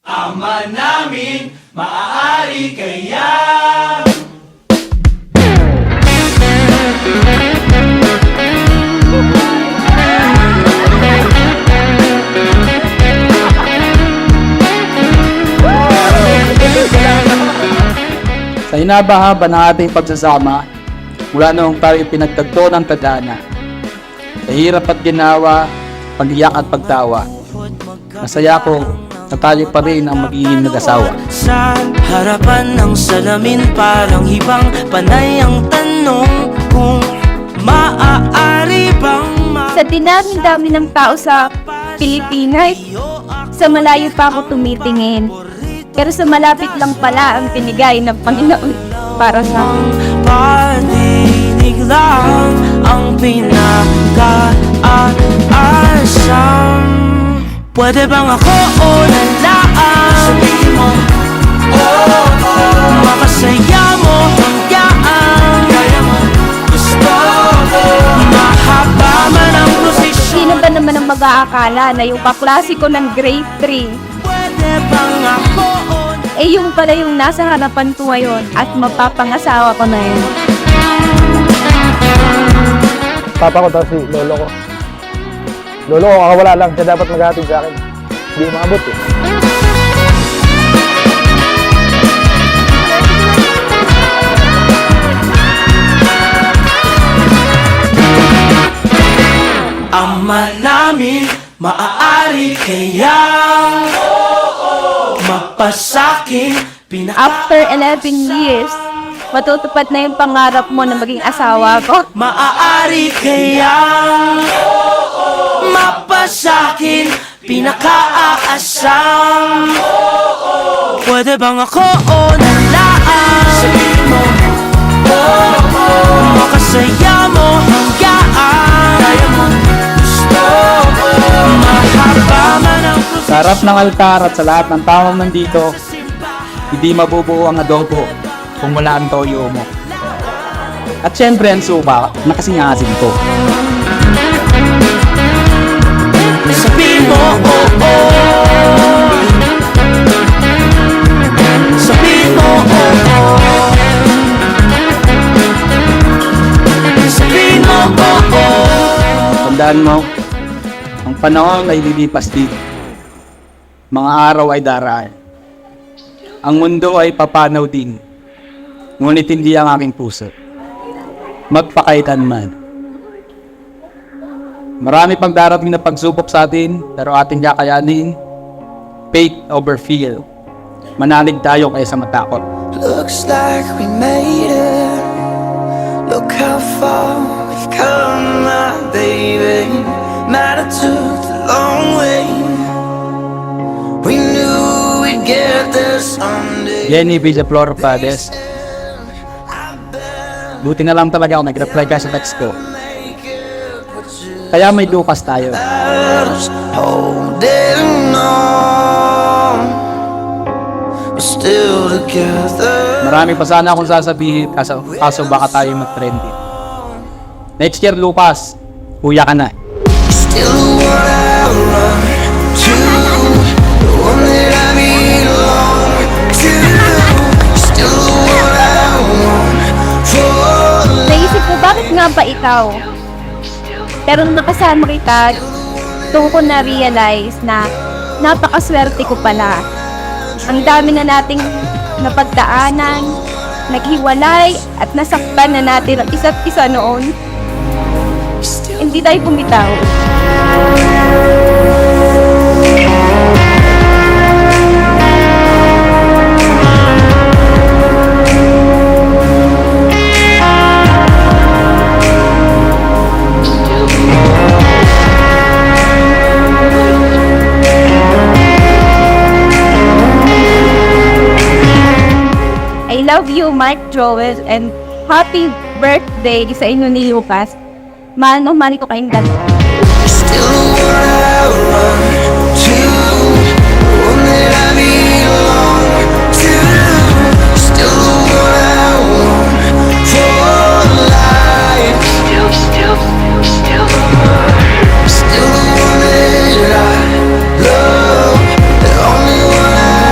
Ama namin, maaari kaya? Sa hinaba-haba ng ating pagsasama, mula noong tayo pinagtagpo ng tadhana, sa hirap at ginawa, pag-iyak at pagtawa, masaya ko na tayo pa rin ang magiging mag-asawa. Sa harapan ng salamin parang hibang panay ang tanong kung maaari bang Sa dinami-dami ng tao sa Pilipinas, sa malayo pa ako tumitingin. Pero sa malapit lang pala ang pinigay ng Panginoon para sa akin. Padinig lang ang pinag-aasam. Pwede bang ako o nalaan? Sabihin mo, mapasaya mo hanggaan. Kaya mo, gusto ko, mahaba man ang prosesyon. Sino ba naman ang mag-aakala na yung kaklase ko ng grade 3, Pwede bang ako o yung pala yung nasa harapan ko ngayon at mapapangasawa ko na yun. Papa ko daw si lolo ko. Lolo ko, wala lang. Siya dapat maghatid sa akin. Hindi maabot eh. Ama namin, maaari kaya mapasakin After 11 years, matutupad na yung pangarap mo na maging asawa ko. maaari kaya mapasakin pinakaaasam. Pwede bang ako o nalaan? Sabihin mo, makasaya mo hanggaan. Kaya mo, gusto ko, mahaba man ang Sa harap ng altar at sa lahat ng taong nandito, hindi mabubuo ang adobo kung wala ang toyo mo. At syempre ang suka na kasing-asin ko. Sabihin mo, oo. Sabihin mo, oo. Sabihin mo, oo. Tandaan mo, ang panahon ay lilipas din. Mga araw ay daraan. Ang mundo ay papanaw din. Ngunit hindi ang aking puso. Magpakailanman. Marami pang darating na pagsubok sa atin, pero ating kakayanin, faith over fear. Manalig tayo kaysa matakot. Looks like we made it. Look how far we've come, my baby. Might have took the long way. We knew we'd get there someday. Jenny Villaflor Pades. Buti na lang talaga ako nag-reply ka sa text ko. Kaya may Lucas tayo. Just holding on. We're still together. Marami pa sana akong sasabihin kaso baka tayo mag-trending. Next year, Lucas, huya ka na. Still the one I run to, the one that I belong to. Still the one I want for Naisip ko, bakit nga ba ikaw? Pero nung nakasama kita, doon ko na-realize na napakaswerte ko pala. Ang dami na nating napagdaanan, naghiwalay, at nasaktan na natin ang isa't isa noon. Hindi tayo bumitaw. I love you, Mark Joel, and happy birthday sa inyo ni Lucas. Mahal na mahal ko kayong dalawa. still the one I run to, the one that I belong to. Still the one I want for life. Still the one that I love, the only one I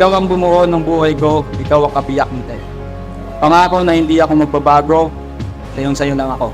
Ikaw ang bumuo ng buhay ko, ikaw ang kapiyak nito. Pangako na hindi ako magbabago, sayo lang ako.